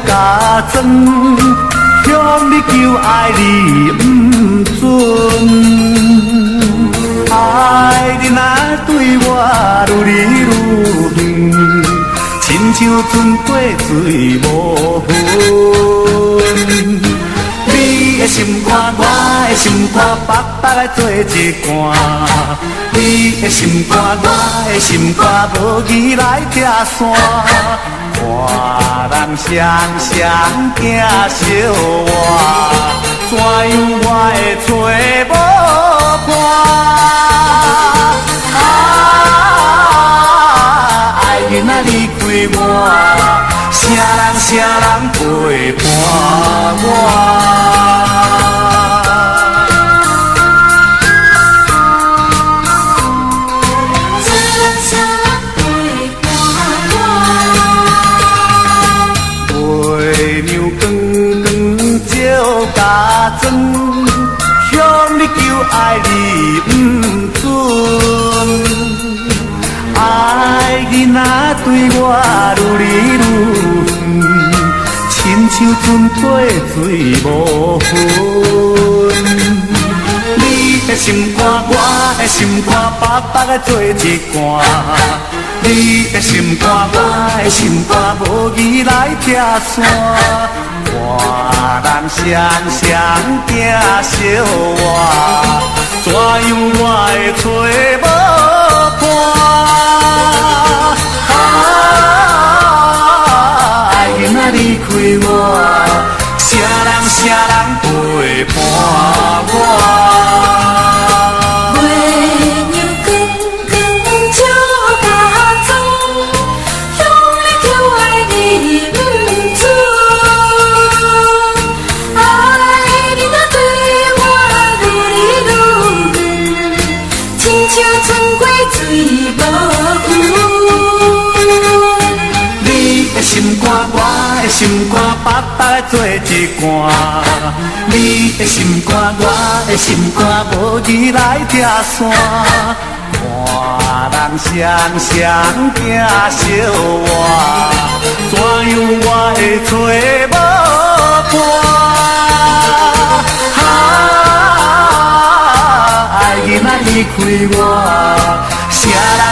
加装，向你求爱你不准。爱你若对我愈离愈远，亲像船过水无痕。你的心肝，我的心肝，白白来做一罐。你的心肝，我的心肝，无义来拆散。看人双双惊相活，怎样我会找无伴？爱人啊离开我，啥人陪伴我？加装，向你求爱你不准。爱你若对我愈离愈远，亲像船过水无痕。你的心肝，我的心肝，白白的做一罐。你的心肝，我的心肝，无义来拆散。看人双双惊相活，怎样我会找无伴？爱人啊离开我，啥人陪伴我？心肝白白做一罐，你的心肝，我的心肝，无义来拆散。看人双双惊相活，怎样我会找无伴？爱人啊离开我，啥人